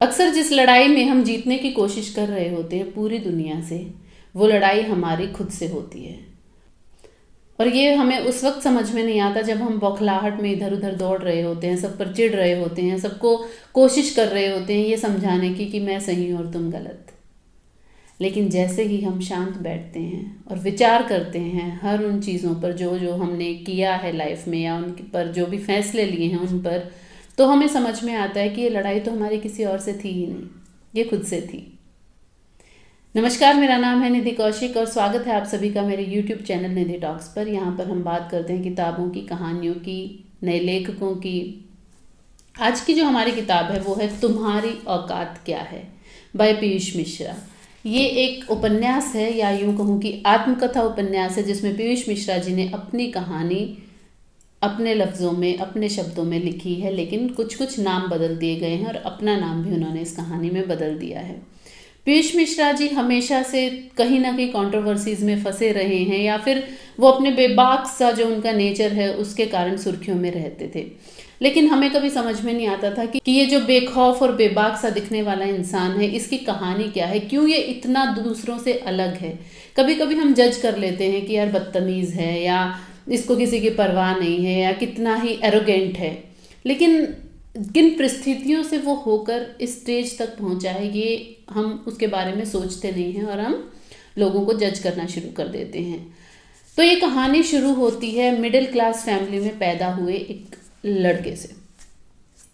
अक्सर जिस लड़ाई में हम जीतने की कोशिश कर रहे होते हैं पूरी दुनिया से, वो लड़ाई हमारी खुद से होती है। और ये हमें उस वक्त समझ में नहीं आता जब हम बौखलाहट में इधर उधर दौड़ रहे होते हैं, सब पर चिढ़ रहे होते हैं, सबको कोशिश कर रहे होते हैं ये समझाने की कि मैं सही और तुम गलत। लेकिन जैसे ही हम शांत बैठते हैं और विचार करते हैं हर उन चीज़ों पर जो जो हमने किया है लाइफ में, या उन पर जो भी फैसले लिए हैं उन पर, तो हमें समझ में आता है कि ये लड़ाई तो हमारी किसी और से थी ही नहीं, ये खुद से थी। नमस्कार, मेरा नाम है निधि कौशिक और स्वागत है आप सभी का मेरे YouTube चैनल निधि टॉक्स पर। यहाँ पर हम बात करते हैं किताबों की, कहानियों की, नए लेखकों की। आज की जो हमारी किताब है वो है तुम्हारी औकात क्या है, बाय पीयूष मिश्रा। ये एक उपन्यास है, या यूँ कहूँ कि आत्मकथा उपन्यास है, जिसमें पीयूष मिश्रा जी ने अपनी कहानी अपने लफ्ज़ों में, अपने शब्दों में लिखी है, लेकिन कुछ कुछ नाम बदल दिए गए हैं और अपना नाम भी उन्होंने इस कहानी में बदल दिया है। पीयूष मिश्रा जी हमेशा से कहीं ना कहीं कंट्रोवर्सीज में फंसे रहे हैं, या फिर वो अपने बेबाक सा जो उनका नेचर है उसके कारण सुर्खियों में रहते थे। लेकिन हमें कभी समझ में नहीं आता था कि ये जो बेखौफ और बेबाक सा दिखने वाला इंसान है, इसकी कहानी क्या है, क्यों ये इतना दूसरों से अलग है। कभी कभी हम जज कर लेते हैं कि यार बदतमीज़ है, या इसको किसी की परवाह नहीं है, या कितना ही एरोगेंट है। लेकिन किन परिस्थितियों से वो होकर इस स्टेज तक पहुंचा है, ये हम उसके बारे में सोचते नहीं हैं और हम लोगों को जज करना शुरू कर देते हैं। तो ये कहानी शुरू होती है मिडिल क्लास फैमिली में पैदा हुए एक लड़के से।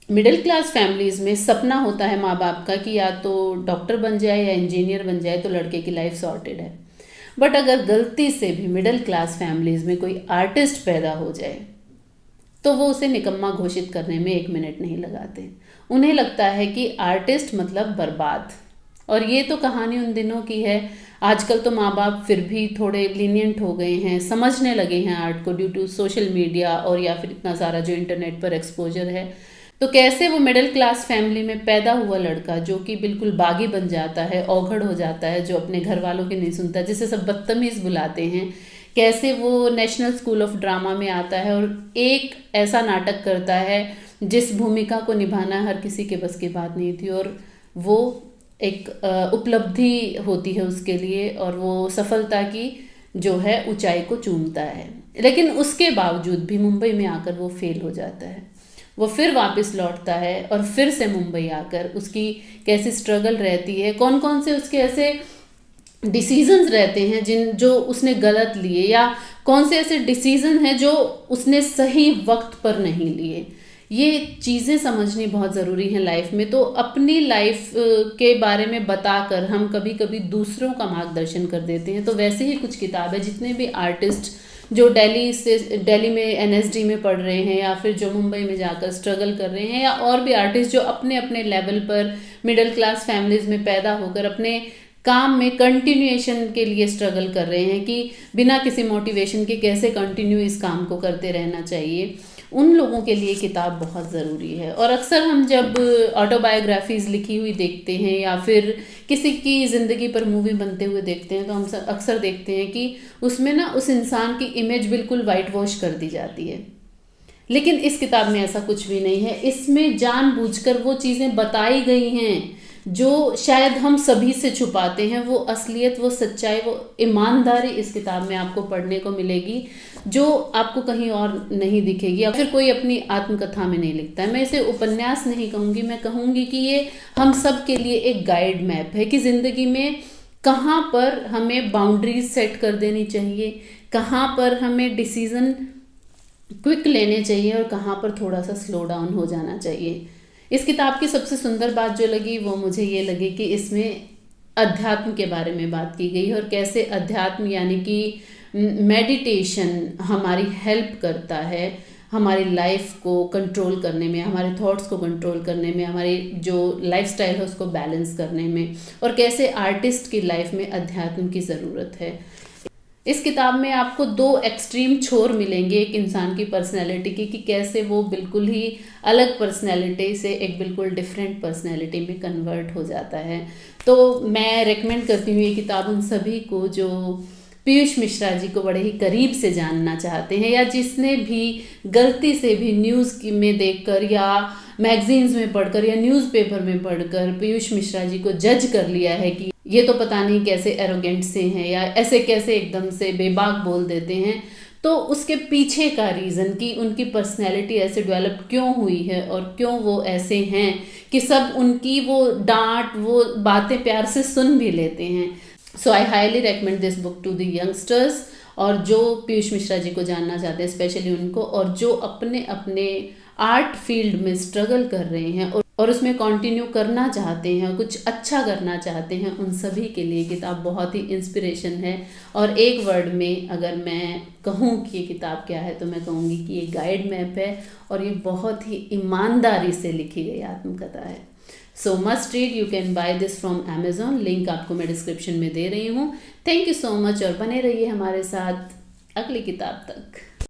मिडिल क्लास फैमिलीज में सपना होता है माँ बाप का कि या तो डॉक्टर बन जाए या इंजीनियर बन जाए तो लड़के की लाइफ सॉर्टेड है। बट अगर गलती से भी मिडिल क्लास फैमिलीज में कोई आर्टिस्ट पैदा हो जाए तो वो उसे निकम्मा घोषित करने में 1 मिनट नहीं लगाते। उन्हें लगता है कि आर्टिस्ट मतलब बर्बाद। और ये तो कहानी उन दिनों की है। आजकल तो माँ बाप फिर भी थोड़े लीनियंट हो गए हैं, समझने लगे हैं आर्ट को ड्यू टू सोशल मीडिया और या फिर इतना सारा जो इंटरनेट पर एक्सपोजर है। तो कैसे वो मिडिल क्लास फैमिली में पैदा हुआ लड़का जो कि बिल्कुल बागी बन जाता है, औघड़ हो जाता है, जो अपने घर वालों की नहीं सुनता, जिसे सब बदतमीज बुलाते हैं, कैसे वो नेशनल स्कूल ऑफ ड्रामा में आता है और एक ऐसा नाटक करता है जिस भूमिका को निभाना हर किसी के बस की बात नहीं थी, और वो एक उपलब्धि होती है उसके लिए और वो सफलता की जो है ऊंचाई को चूमता है। लेकिन उसके बावजूद भी मुंबई में आकर वो फेल हो जाता है। वो फिर वापस लौटता है और फिर से मुंबई आकर उसकी कैसी स्ट्रगल रहती है, कौन कौन से उसके ऐसे डिसीजंस रहते हैं जो उसने गलत लिए, या कौन से ऐसे डिसीजन हैं जो उसने सही वक्त पर नहीं लिए। ये चीज़ें समझनी बहुत ज़रूरी हैं लाइफ में। तो अपनी लाइफ के बारे में बताकर हम कभी कभी दूसरों का मार्गदर्शन कर देते हैं। तो वैसे ही कुछ किताब है, जितने भी आर्टिस्ट जो दिल्ली में एनएसडी में पढ़ रहे हैं, या फिर जो मुंबई में जाकर स्ट्रगल कर रहे हैं, या और भी आर्टिस्ट जो अपने अपने लेवल पर मिडिल क्लास फैमिलीज में पैदा होकर अपने काम में कंटिन्यूएशन के लिए स्ट्रगल कर रहे हैं कि बिना किसी मोटिवेशन के कैसे कंटिन्यू इस काम को करते रहना चाहिए, उन लोगों के लिए किताब बहुत ज़रूरी है। और अक्सर हम जब ऑटोबायोग्राफीज़ लिखी हुई देखते हैं या फिर किसी की ज़िंदगी पर मूवी बनते हुए देखते हैं, तो हम अक्सर देखते हैं कि उसमें ना उस इंसान की इमेज बिल्कुल वाइट वॉश कर दी जाती है। लेकिन इस किताब में ऐसा कुछ भी नहीं है। इसमें जानबूझकर वो चीज़ें बताई गई हैं जो शायद हम सभी से छुपाते हैं। वो असलियत, वो सच्चाई, वो ईमानदारी इस किताब में आपको पढ़ने को मिलेगी जो आपको कहीं और नहीं दिखेगी, या फिर कोई अपनी आत्मकथा में नहीं लिखता है। मैं इसे उपन्यास नहीं कहूँगी, मैं कहूँगी कि ये हम सब के लिए एक गाइड मैप है कि ज़िंदगी में कहाँ पर हमें बाउंड्रीज सेट कर देनी चाहिए, कहाँ पर हमें डिसीज़न क्विक लेने चाहिए और कहाँ पर थोड़ा सा स्लो डाउन हो जाना चाहिए। इस किताब की सबसे सुंदर बात जो लगी वो मुझे ये लगी कि इसमें अध्यात्म के बारे में बात की गई है, और कैसे अध्यात्म यानी कि मेडिटेशन हमारी हेल्प करता है हमारी लाइफ को कंट्रोल करने में, हमारे थॉट्स को कंट्रोल करने में, हमारी जो लाइफस्टाइल है उसको बैलेंस करने में, और कैसे आर्टिस्ट की लाइफ में अध्यात्म की ज़रूरत है। इस किताब में आपको 2 एक्सट्रीम छोर मिलेंगे एक इंसान की पर्सनैलिटी की, कि कैसे वो बिल्कुल ही अलग पर्सनैलिटी से एक बिल्कुल डिफरेंट पर्सनैलिटी में कन्वर्ट हो जाता है। तो मैं रेकमेंड करती हूँ ये किताब उन सभी को जो पीयूष मिश्रा जी को बड़े ही करीब से जानना चाहते हैं, या जिसने भी गलती से भी न्यूज़ में देखकर या मैगजीन्स में पढ़कर या न्यूज़पेपर में पढ़कर पीयूष मिश्रा जी को जज कर लिया है कि ये तो पता नहीं कैसे एरोगेंट से हैं या ऐसे कैसे एकदम से बेबाक बोल देते हैं, तो उसके पीछे का रीज़न कि उनकी पर्सनैलिटी ऐसे डेवलप क्यों हुई है और क्यों वो ऐसे हैं कि सब उनकी वो डांट वो बातें प्यार से सुन भी लेते हैं। So I highly recommend this book to the youngsters, और जो पीयूष मिश्रा जी को जानना चाहते हैं स्पेशली उनको, और जो अपने अपने आर्ट फील्ड में स्ट्रगल कर रहे हैं और उसमें कंटिन्यू करना चाहते हैं, कुछ अच्छा करना चाहते हैं, उन सभी के लिए किताब बहुत ही इंस्पिरेशन है। और एक वर्ड में अगर मैं कहूँ कि ये किताब क्या है तो मैं कहूँगी कि ये गाइड मैप है और ये बहुत ही ईमानदारी से लिखी गई आत्मकथा है। सो must read, you can by this from Amazon, link आपको मैं डिस्क्रिप्शन में दे रही हूँ। थैंक यू सो मच और बने रहिए हमारे साथ अगली किताब तक।